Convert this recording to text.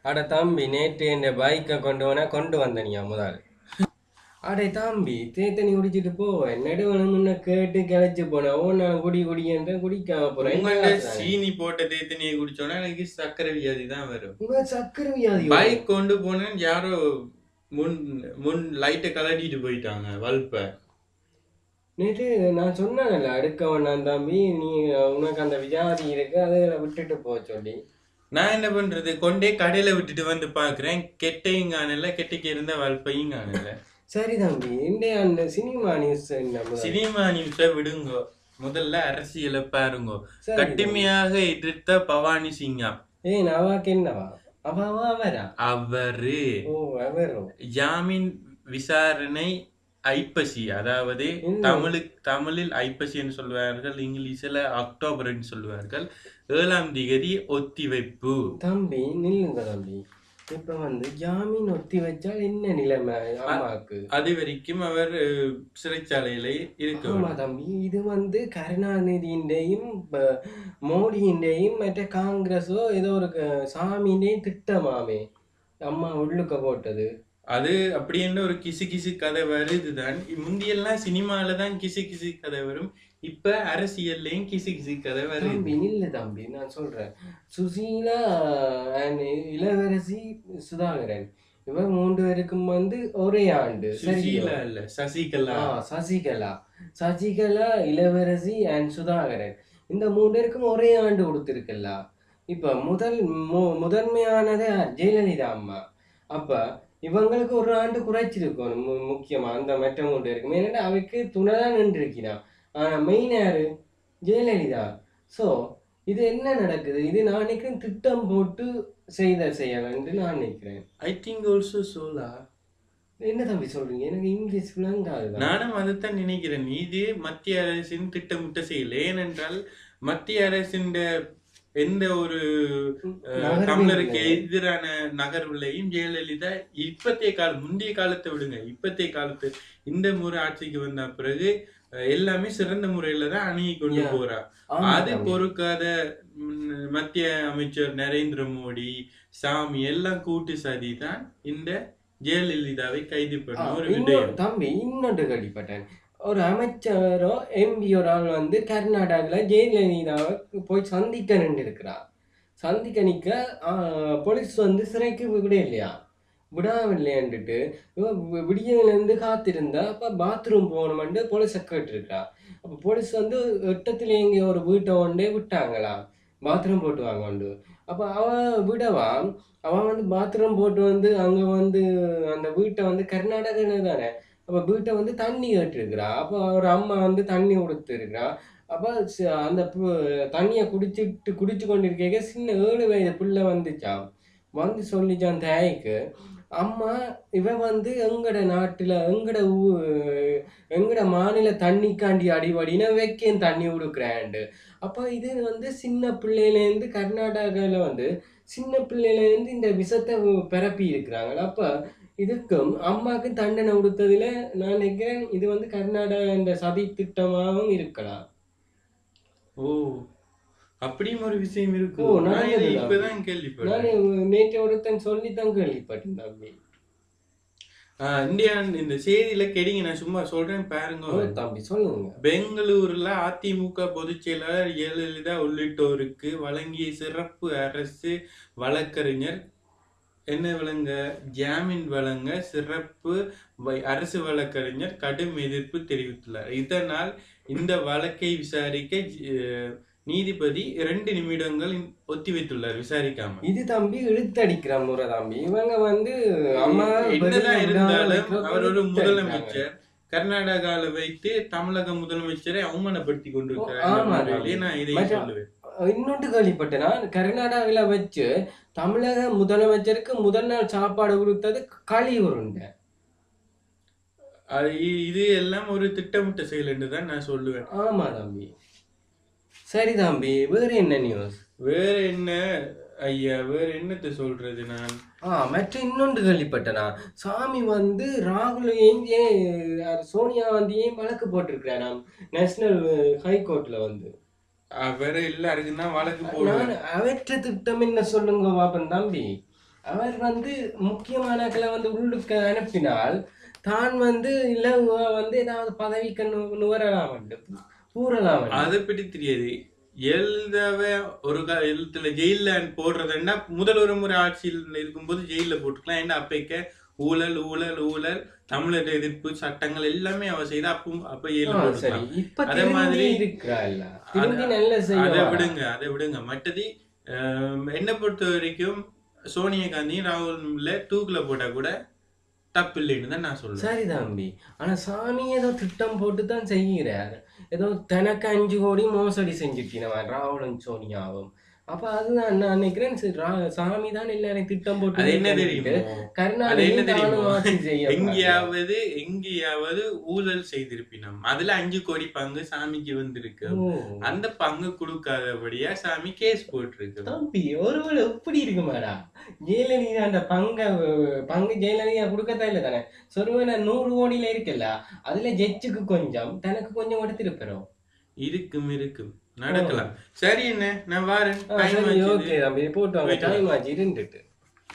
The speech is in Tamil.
அட தம்பி நேற்று என் பைக்கை கொண்டு வந்தனியா முதல். அடே தம்பி தேத்தனி குடிச்சிட்டு போ நெடுவன முன்ன கேட்டு கிளச்சு போனேன். ஓ நான் குடிக்கின்ற குடிக்காம போறேன். உங்கள்ட்ட சீனி போட்ட தேத்தனியை குடிச்சோன்னா எனக்கு சக்கரை வியாதி தான் வரும். உங்க சக்கரை வியாதி பைக் கொண்டு போனேன், யாரோ முன் முன் லைட்டை கலட்டிட்டு போயிட்டாங்க வல்ப. நேற்று நான் சொன்னேன்ல அடுக்க வேண்டாம் தம்பி, நீ உனக்கு அந்த வியாதி இருக்கு அதில் விட்டுட்டு போ சொல்லி. நான் என்ன பண்றது, கொண்டே கடையில விட்டுட்டு வந்து பாக்குறேன், கெட்டையும் காணல, கெட்டைக்கு இருந்த வல்பையும் காணல. சரி தம்பி, இந்த அந்த சினிமா நியூஸ் சினிமா நியூஸை விடுங்கோ, முதல்ல அரசியலை பாருங்கோ. கடுமையாக எதிர்த்த பவானி சிங்கா. ஏன் அவாக்கு என்னவா? அவாவா அவரா? அவரு அவரும் ஜாமீன் விசாரணை ஐப்பசி, அதாவது தமிழில் ஐப்பசி என்று சொல்வார்கள், இங்கிலீஷில் அக்டோபர் என்று சொல்வார்கள். 7ஆம் தேதி ஒத்திவைப்பு. தம்பி நில்லுங்க தம்பி, இப்ப ஜாமீன் ஒத்தி வச்சால் என்ன நிலைமை அம்மாக்கு? அது வரைக்கும் அவர் சிறைச்சாலையில இருக்கு. ஆமா தம்பி, இது கருணாநிதியின்டையும் மோடியின்டையும் மற்ற காங்கிரஸோ ஏதோ ஒரு சாமியின்டையும் திட்டமாமே அம்மா உள்ளுக்க போட்டது. அது அப்படின்னு ஒரு கிசு கிசு கதை வருதுதான். முந்தியெல்லாம் சினிமால தான் கிசு கிசு கதை வரும், இப்ப அரசியல்லையும் கிசு கிசு கதை வரும். இல்ல தம்பி, நான் சொல்றேன், சுசீலா இளவரசி சுதாகரன் இவன் 3 பேருக்கும் ஒரே ஆண்டு. சுசீலா இல்ல, சசிகலா. சசிகலா, இளவரசி அண்ட் சுதாகரன், இந்த 3 பேருக்கும் ஒரே ஆண்டு கொடுத்திருக்கல. இப்ப முதன்மையானது ஜெயலலிதா அம்மா. அப்ப இவங்களுக்கு ஒரு ஆண்டு குறைச்சிருக்கணும் முக்கியமா அந்த மற்ற 3 பேருக்கும். ஏன்னா அவைக்கு துணைதான் நின்று இருக்கிறான். ஆனா மெயின் யாரு? ஜெயலலிதா. ஸோ இது என்ன நடக்குது? இது நான் நினைக்கிறேன் திட்டம் போட்டு செய்யலாம் என்று நான் நினைக்கிறேன். ஐ திங்க் ஆல்சோ சோலா. என்ன தம்பி சொல்றீங்க? எனக்கு இங்கிலீஷ் விளங்காது. நானும் அதைத்தான் நினைக்கிறேன். இது மத்திய அரசின் திட்டமிட்ட செயல். ஏனென்றால் மத்திய அரசின் எந்த ஒரு தமிழருக்கு எதிரான நகர்வுலையும் ஜெயலலிதா முந்தைய காலத்தை விடுங்க, இப்பத்தைய காலத்து இந்த முறை ஆட்சிக்கு வந்த பிறகு எல்லாமே சிறந்த முறையில தான் அணுகி கொண்டு போறா. அது பொறுக்காத மத்திய அமைச்சர் நரேந்திர மோடி, சாமி எல்லாம் கூட்டு சதி தான் இந்த ஜெயலலிதாவை கைது பண்ண ஒரு விடயம். தம்பி இன்னொன்று கேள்விப்பட்டேன், ஒரு அமைச்சரோ எம்பி ஒரு ஆள் கர்நாடகாவில் ஜெயலலிதாவை போய் சந்திக்க நின்று இருக்கிறா. சந்திக்க நிற்க போலீஸ் சிறைக்கு விட இல்லையா, விடாவில்லையான்ட்டு விடியதுலேருந்து காத்திருந்தா. அப்போ பாத்ரூம் போகணுமெண்டு போலீஸை கேட்டுருக்கா. அப்போ போலீஸ் எட்டத்தில் எங்கே ஒரு வீட்டை கொண்டே விட்டாங்களா, பாத்ரூம் போட்டு வாங்க. அப்போ அவன் பாத்ரூம் போட்டு அங்கே அந்த வீட்டை கர்நாடகாவில் தானே. அப்போ வீட்டை தண்ணி கேட்டுருக்குறா. அப்போ ஒரு அம்மா தண்ணி கொடுத்துருக்குறா. அப்போ அந்த தண்ணியை குடிச்சு கொண்டிருக்க சின்ன 7 வயது பிள்ளை வந்துச்சான். சொல்லிச்சான் தாய்க்கு, அம்மா இவன் எங்கட நாட்டுல எங்கட மாநில தண்ணிக்காண்டி அடிபடினா வைக்கேன் தண்ணி கொடுக்குறேன்ட்டு. அப்போ இது சின்ன பிள்ளையிலேருந்து கர்நாடகாவில் சின்ன பிள்ளையிலேருந்து இந்த விஷத்தை பரப்பி இருக்கிறாங்க. அப்போ இதுக்கும் அம்மாவுக்கும் தண்டனை கொடுத்ததுல நான் நினைக்கிறேன் இது கர்நாடகா என்ற சதி திட்டமாகவும் இருக்கலாம். ஓ, அப்படியும் ஒரு விஷயம் இருக்கு. இப்பதான் கேள்விப்பட்டேன். நேற்று ஒருத்தன் சொல்லித்தான் கேள்விப்பட்டேன் தம்பி. இந்தியா இந்த செய்தியில கேட்டீங்க, நான் சும்மா சொல்றேன் பாருங்க தம்பி, சொல்லுங்க. பெங்களூர்ல அதிமுக பொதுச் செயலாளர் ஜெயலலிதா உள்ளிட்டோருக்கு வழங்கிய சிறப்பு அரசு வழக்கறிஞர் என்ன வழங்க, ஜாமீன் வழங்க சிறப்பு அரசு வழக்கறிஞர் கடும் எதிர்ப்பு தெரிவித்துள்ளார். இதனால் இந்த வழக்கை விசாரிக்க நீதிபதி 2 நிமிடங்கள் ஒத்திவைத்துள்ளார், விசாரிக்காம. இது தம்பி இழுத்தடிக்கிற முறை தம்பி. இவங்க அம்மா என்னதான் இருந்தாலும் அவர் ஒரு முதலமைச்சர், கர்நாடகால வைத்து தமிழக முதலமைச்சரை அவமானப்படுத்தி கொண்டிருக்கிறார். நான் இதை சொல்லுவேன். இன்னொன்று கேள்விப்பட்டேன்னா, கர்நாடகாவில் வச்சு தமிழக முதலமைச்சருக்கு முதல் நாள் சாப்பாடு கொடுத்தது களி உருண்டை. இது எல்லாம் ஒரு திட்டமிட்ட செயல் என்றுதான் நான் சொல்லுவேன். ஆமா தம்பி. சரி தம்பி, வேற என்ன நியூஸ்? வேற என்ன ஐயா, வேற என்னத்தை சொல்றது நான்? மற்ற இன்னொன்று கேள்விப்பட்டனா, சாமி ராகுலையும் சோனியா காந்தியையும் வழக்கு போட்டிருக்கிறாராம் நேஷனல் ஹைகோர்ட்ல. வேற எல்லாருக்கும் தான் வழக்கு போடுவேன். அவற்ற திட்டம் என்ன சொல்லுங்க பாப்பன் தம்பி. அவர் வந்து முக்கியமானக்களை வந்து உள்ளுக்க அனுப்பினால் தான் வந்து இல்ல வந்து ஏதாவது பதவிக்கு நுவரலாம் வந்து கூறலாம் வந்து. அதை பற்றி தெரியாது. ஜெயலலிதாவை ஒரு காலத்துல ஜெயில போடுறதுன்னா முதல் ஒரு முறை ஆட்சியில் இருக்கும்போது ஜெயில போட்டுக்கலாம். ஏன்னா அப்பைக்க ஊழல் ஊழல் ஊழல் தமிழர் எதிர்ப்பு சட்டங்கள் எல்லாமே அவ செய்த அப்ப ஜெயில சரி போட்டுக்கலாம். இப்ப அதே மாதிரி இருக்கிறா இல்ல திரும்பி நல்ல அதை விடுங்க. மற்றது என்னை பொறுத்த வரைக்கும் சோனியா காந்தி ராகுல் தூக்குல போட்டா கூட தப்பு இல்லைன்னு தான் நான் சொல்லுவேன். சரி தம்பி, ஆனா சாமி ஏதோ திட்டம் போட்டு தான் செய்கிறார். ஏதோ தனக்கு 5 கோடி மோசடி செஞ்சுட்டினவன் ராகுலும் சோனியாவும். அப்ப அதுதான் நான் நினைக்கிறேன் சாமி தான் எல்லாரையும் திட்டம் போட்டு அது என்ன தெரியுமோ கருணாநிதி எங்கேயாவது ஊழல் செய்திருப்பினோம். அதுல 5 கோடி பங்கு சாமிக்கு வந்திருக்கு. அந்த பங்கு கொடுக்காதபடியா சாமி கேஸ் போட்டிருக்கு. தம்பி ஒருவேளை எப்படி இருக்கு மேடா, ஜெயலலிதா அந்த பங்கு ஜெயலலிதா கொடுக்கத்தான் இல்லை தானே. சொருவன 100 கோடியில இருக்குல்ல, அதுல ஜட்ஜுக்கு கொஞ்சம் தனக்கு கொஞ்சம் எடுத்திருப்போம். இருக்கும் நடக்கலாம். சரி என்ன நான் வாரேன். ஓகே தம்பி போட்டு வாங்க, டைம் ஆச்சு இருந்துட்டு.